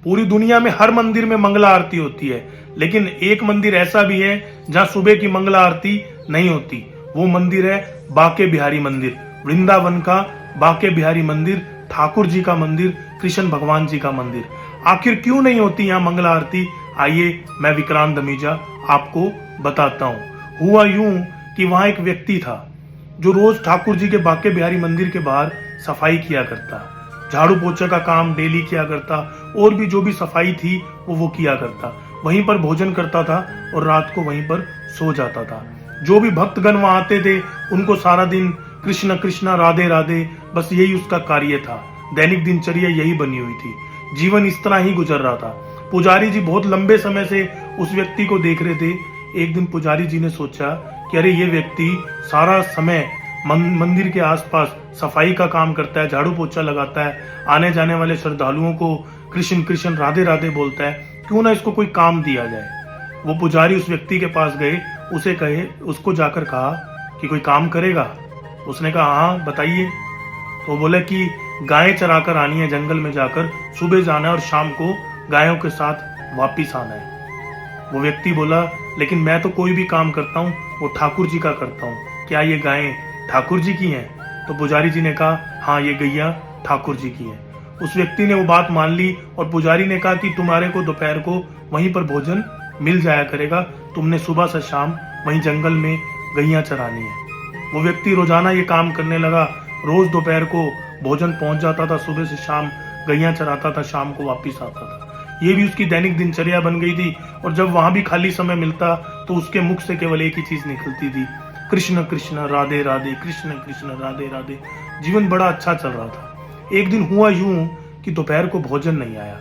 पूरी दुनिया में हर मंदिर में मंगला आरती होती है, लेकिन एक मंदिर ऐसा भी है जहां सुबह की मंगला आरती नहीं होती। वो मंदिर है बांके बिहारी मंदिर, वृंदावन का बांके बिहारी मंदिर, ठाकुर जी का मंदिर, कृष्ण भगवान जी का मंदिर। आखिर क्यों नहीं होती यहाँ मंगला आरती? आइए मैं विक्रांत दमीजा आपको बताता हूँ। हुआ यूं कि वहां एक व्यक्ति था जो रोज ठाकुर जी के बांके बिहारी मंदिर के बाहर सफाई किया करता, झाड़ू पोछे का काम डेली किया करता, और भी जो भी सफाई थी वो किया करता। वहीं पर भोजन करता था और रात को वहीं पर सो जाता था। जो भी भक्तगण वहां आते थे उनको सारा दिन कृष्ण कृष्ण राधे राधे, बस यही उसका कार्य था। दैनिक दिनचर्या यही बनी हुई थी, जीवन इस तरह ही गुजर रहा था। पुजारी जी बहुत लंबे समय से उस व्यक्ति को देख रहे थे। एक दिन पुजारी जी ने सोचा कि अरे ये व्यक्ति सारा समय मंदिर के आसपास सफाई का काम करता है, झाड़ू पोछा लगाता है, आने जाने वाले श्रद्धालुओं को कृष्ण कृष्ण राधे राधे बोलता है, क्यों ना इसको कोई काम दिया जाए। वो पुजारी उस व्यक्ति के पास गए, उसको जाकर कहा कि कोई काम करेगा। उसने कहा हाँ बताइए। तो बोले कि गायें चराकर आनी है, जंगल में जाकर सुबह जाना है और शाम को गायों के साथ वापिस आना है। वो व्यक्ति बोला लेकिन मैं तो कोई भी काम करता हूँ वो ठाकुर जी का करता हूँ, क्या ये गायें ठाकुर जी की हैं? तो पुजारी जी ने कहा हाँ ये गैया ठाकुर जी की हैं। उस व्यक्ति ने वो बात मान ली और पुजारी ने कहा कि तुम्हारे को दोपहर को वहीं पर भोजन मिल जाया करेगा, तुमने सुबह से शाम वहीं जंगल में गैया चरानी है। वो व्यक्ति रोजाना ये काम करने लगा, रोज दोपहर को भोजन पहुंच जाता था, सुबह से शाम गैया चराता था, शाम को वापिस आता था। ये भी उसकी दैनिक दिनचर्या बन गई थी। और जब वहां भी खाली समय मिलता तो उसके मुख से केवल एक ही चीज निकलती थी, कृष्ण कृष्ण राधे राधे, कृष्ण कृष्ण राधे राधे। जीवन बड़ा अच्छा चल रहा था। एक दिन हुआ यूं कि दोपहर को भोजन नहीं आया।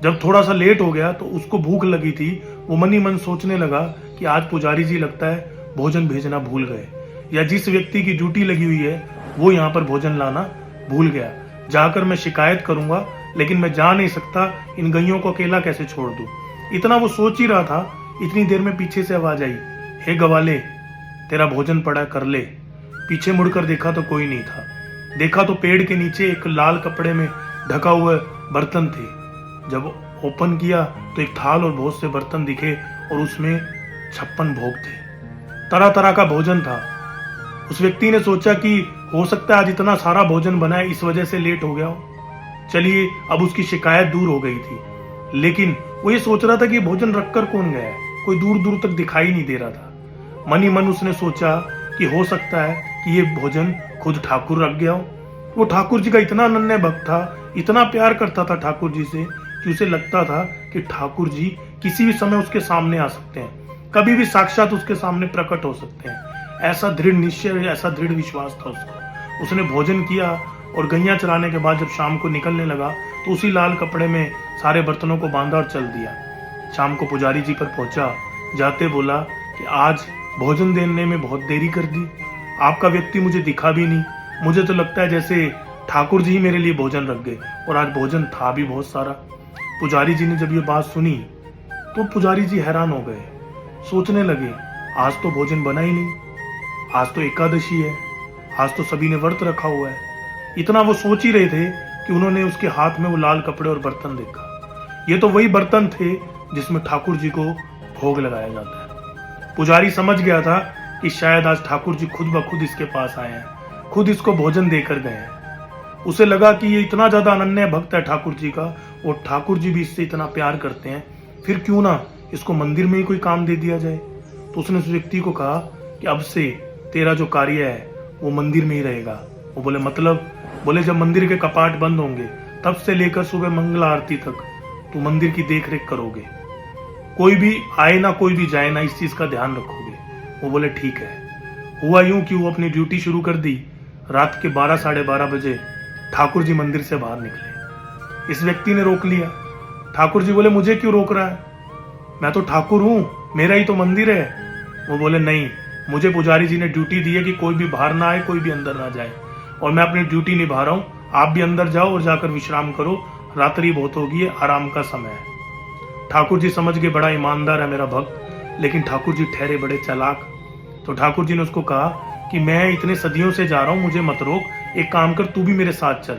जब थोड़ा सा लेट हो गया तो उसको भूख लगी थी। वो मन ही मन सोचने लगा कि आज पुजारी जी लगता है भोजन भेजना भूल गए, या जिस व्यक्ति की ड्यूटी लगी हुई है वो यहाँ पर भोजन लाना भूल गया। जाकर मैं शिकायत करूंगा, लेकिन मैं जा नहीं सकता, इन गैयों को अकेला कैसे छोड़ दूं। इतना वो सोच ही रहा था, इतनी देर में पीछे से आवाज आई, हे गवाले तेरा भोजन पड़ा कर ले। पीछे मुड़कर देखा तो कोई नहीं था। देखा तो पेड़ के नीचे एक लाल कपड़े में ढका हुआ बर्तन थे। जब ओपन किया तो एक थाल और बहुत से बर्तन दिखे और उसमें 56 भोग थे। तरह तरह का भोजन था। उस व्यक्ति ने सोचा कि हो सकता है आज इतना सारा भोजन बना है, इस वजह से लेट हो गया हो। चलिए अब उसकी शिकायत दूर हो गई थी, लेकिन वो ये सोच रहा था कि भोजन रखकर कौन गया है, कोई दूर दूर तक दिखाई नहीं दे रहा था। मन ही मन उसने सोचा कि हो सकता है कि ये भोजन खुद ठाकुर रख गया हो। वो ठाकुर जी का इतना अनन्य भक्त था, इतना प्यार करता था ठाकुर जी से कि उसे लगता था कि ठाकुर जी किसी भी समय उसके सामने आ सकते हैं, कभी भी साक्षात उसके सामने प्रकट हो सकते हैं। ऐसा दृढ़ निश्चय, ऐसा दृढ़ विश्वास था उसका। उसने भोजन किया और गैया चराने के बाद जब शाम को निकलने लगा तो उसी लाल कपड़े में सारे बर्तनों को बांधा और चल दिया। शाम को पुजारी जी पर पहुंचा, जाते बोला कि आज भोजन देने में बहुत देरी कर दी, आपका व्यक्ति मुझे दिखा भी नहीं, मुझे तो लगता है जैसे ठाकुर जी ही मेरे लिए भोजन रख गए, और आज भोजन था भी बहुत सारा। पुजारी जी ने जब ये बात सुनी तो पुजारी जी हैरान हो गए, सोचने लगे आज तो भोजन बना ही नहीं, आज तो एकादशी है, आज तो सभी ने व्रत रखा हुआ है। इतना वो सोच ही रहे थे कि उन्होंने उसके हाथ में वो लाल कपड़े और बर्तन देखा। ये तो वही बर्तन थे जिसमें ठाकुर जी को भोग लगाया जाता है। पुजारी समझ गया था कि शायद आज ठाकुर जी खुद ब खुद इसके पास आए हैं, खुद इसको भोजन देकर गए हैं। उसे लगा कि ये इतना ज्यादा अनन्य भक्त है ठाकुर जी का, और ठाकुर जी भी इससे इतना प्यार करते हैं, फिर क्यों ना इसको मंदिर में ही कोई काम दे दिया जाए। तो उसने उस व्यक्ति को कहा कि अब से तेरा जो कार्य है वो मंदिर में ही रहेगा। वो बोले मतलब? बोले जब मंदिर के कपाट बंद होंगे तब से लेकर सुबह मंगला आरती तक तू मंदिर की देख रेख करोगे, कोई भी आए ना कोई भी जाए ना, इस चीज का ध्यान रखोगे। वो बोले ठीक है। हुआ यूं कि वो अपनी ड्यूटी शुरू कर दी। रात के 12 साढ़े 12 बजे ठाकुर जी मंदिर से बाहर निकले। इस व्यक्ति ने रोक लिया। ठाकुर जी बोले मुझे क्यों रोक रहा है, मैं तो ठाकुर हूं, मेरा ही तो मंदिर है। वो बोले नहीं, मुझे पुजारी जी ने ड्यूटी दी है कि कोई भी बाहर ना आए, कोई भी अंदर ना जाए, और मैं अपनी ड्यूटी निभा रहा हूं। आप भी अंदर जाओ और जाकर विश्राम करो, रात्रि बहुत होगी है, आराम का समय है। ठाकुर जी समझ गए बड़ा ईमानदार है मेरा भक्त, लेकिन ठाकुर जी ठहरे बड़े चालाक। तो ठाकुर जी ने उसको कहा कि मैं इतने सदियों से जा रहा हूं, मुझे मत रोक, एक काम कर तू भी मेरे साथ चल।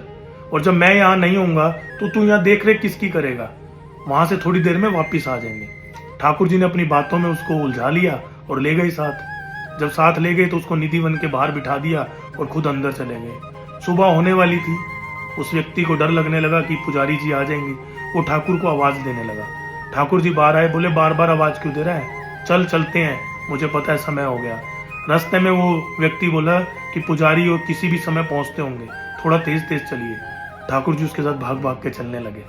और जब मैं यहाँ नहीं होऊंगा तो तू यहाँ देख रेख किसकी करेगा, वहां से थोड़ी देर में वापिस आ जाएंगे। ठाकुर जी ने अपनी बातों में उसको उलझा लिया और ले गए साथ। जब साथ ले गए तो उसको निधि वन के बाहर बिठा दिया और खुद अंदर चले गए। सुबह होने वाली थी। उस व्यक्ति को डर लगने लगा कि पुजारी जी आ जाएंगे। वो ठाकुर को आवाज देने लगा। ठाकुर जी बाहर आए, बोले बार बार आवाज क्यों दे रहा है, चल चलते हैं, मुझे पता है समय हो गया। रास्ते में वो व्यक्ति बोला कि पुजारी और किसी भी समय पहुंचते होंगे, थोड़ा तेज तेज चलिए। ठाकुर जी उसके साथ भाग भाग के चलने लगे।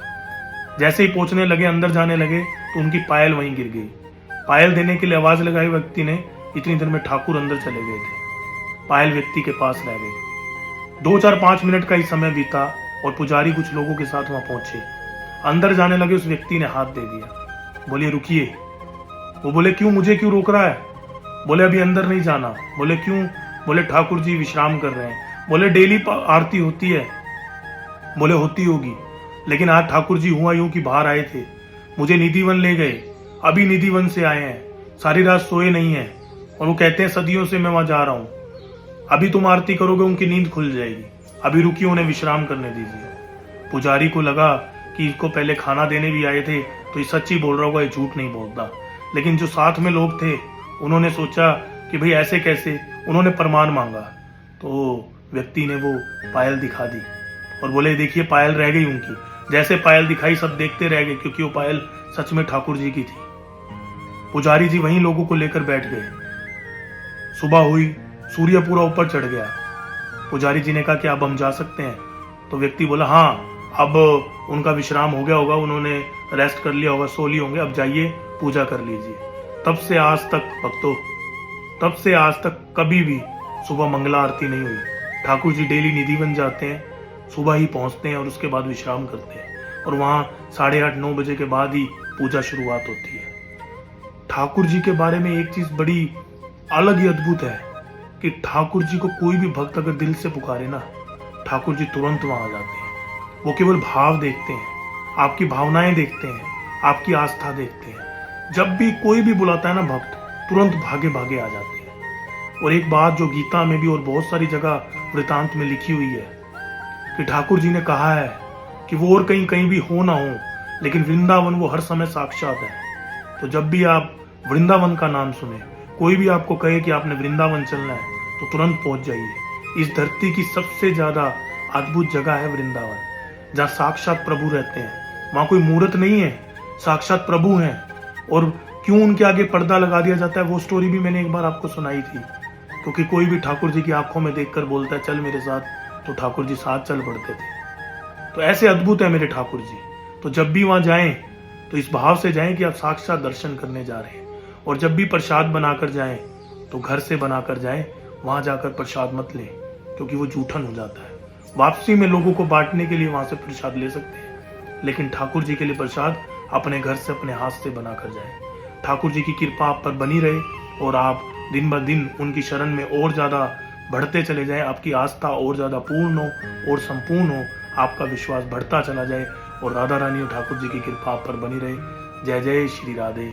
जैसे ही पहुंचने लगे, अंदर जाने लगे तो उनकी पायल वहीं गिर गई। पायल देने के लिए आवाज लगाई व्यक्ति ने, इतनी देर में ठाकुर अंदर चले गए थे। पायल व्यक्ति के पास रह गई। 2-4-5 मिनट का ही समय बीता और पुजारी कुछ लोगों के साथ वहां पहुंचे। अंदर जाने लगे, उस व्यक्ति ने हाथ दे दिया। बोले रुकिए। वो बोले क्यों, मुझे क्यों रोक रहा है? बोले अभी अंदर नहीं जाना। बोले क्यों? बोले ठाकुर जी विश्राम कर रहे हैं। बोले डेली आरती होती है। बोले होती होगी, लेकिन आज ठाकुर जी हुआ यूं कि बाहर आए थे, मुझे निधिवन ले गए, अभी निधिवन से आए हैं, सारी रात सोए नहीं है और वो कहते हैं सदियों से मैं वहां जा रहा हूं। अभी तुम आरती करोगे उनकी नींद खुल जाएगी, अभी रुकिए, उन्हें विश्राम करने दीजिए। पुजारी को लगा कि इसको पहले खाना देने भी आए थे तो ये सच्ची बोल रहा होगा, ये झूठ नहीं बोलता। लेकिन जो साथ में लोग थे उन्होंने सोचा कि भाई ऐसे कैसे, उन्होंने प्रमाण मांगा। तो व्यक्ति ने वो पायल दिखा दी और बोले देखिए पायल रह गई उनकी। जैसे पायल दिखाई सब देखते रह गए, क्योंकि वो पायल सच में ठाकुर जी की थी। पुजारी जी वहीं लोगों को लेकर बैठ गए। सुबह हुई, सूर्य पूरा ऊपर चढ़ गया। पुजारी जी ने कहा कि अब हम जा सकते हैं? तो व्यक्ति बोला हाँ, अब उनका विश्राम हो गया होगा, उन्होंने रेस्ट कर लिया होगा, सो लिए होंगे, अब जाइए पूजा कर लीजिए। तब से आज तक भक्तों, तब से आज तक कभी भी सुबह मंगला आरती नहीं हुई। ठाकुर जी डेली निधिवन जाते हैं, सुबह ही पहुंचते हैं और उसके बाद विश्राम करते हैं और वहां 8:30-9 बजे के बाद ही पूजा शुरुआत होती है। ठाकुर जी के बारे में एक चीज बड़ी अलग ही अद्भुत है कि ठाकुर जी को कोई भी भक्त अगर दिल से पुकारे ना, ठाकुर जी तुरंत वहां आ जाते हैं। वो केवल भाव देखते हैं, आपकी भावनाएं देखते हैं, आपकी आस्था देखते हैं। जब भी कोई भी बुलाता है ना भक्त, तुरंत भागे भागे आ जाते हैं। और एक बात जो गीता में भी और बहुत सारी जगह वृतांत में लिखी हुई है कि ठाकुर जी ने कहा है कि वो और कहीं कहीं भी हो ना हो, लेकिन वृंदावन वो हर समय साक्षात है। तो जब भी आप वृंदावन का नाम सुने, कोई भी आपको कहे कि आपने वृंदावन चलना है, तो तुरंत पहुंच जाइए। इस धरती की सबसे ज्यादा अद्भुत जगह है वृंदावन, जहाँ साक्षात प्रभु रहते हैं। वहां कोई मूर्त नहीं है, साक्षात प्रभु हैं। और क्यों उनके आगे पर्दा लगा दिया जाता है, वो स्टोरी भी मैंने एक बार आपको सुनाई थी। क्योंकि कोई भी ठाकुर जी की आंखों में देखकर बोलता है चल मेरे साथ, तो ठाकुर जी साथ चल पड़ते थे। तो ऐसे अद्भुत है मेरे ठाकुर जी। तो जब भी वहां जाएं तो इस भाव से जाएं कि आप साक्षात दर्शन करने जा रहे हैं। और जब भी प्रसाद बनाकर जाएं तो घर से बनाकर जाएं, वहां जाकर प्रसाद मत लें, क्योंकि वो जूठन हो जाता है। वापसी में लोगों को बांटने के लिए वहां से प्रसाद ले सकते हैं, लेकिन ठाकुर जी के लिए प्रसाद अपने घर से अपने हाथ से बनाकर जाएं। ठाकुर जी की कृपा आप पर बनी रहे और आप दिन ब दिन उनकी शरण में और ज्यादा बढ़ते चले जाएं। आपकी आस्था और ज्यादा पूर्ण हो और संपूर्ण हो, आपका विश्वास बढ़ता चला जाए और राधा रानी और ठाकुर जी की कृपा आप पर बनी रहे। जय जय श्री राधे।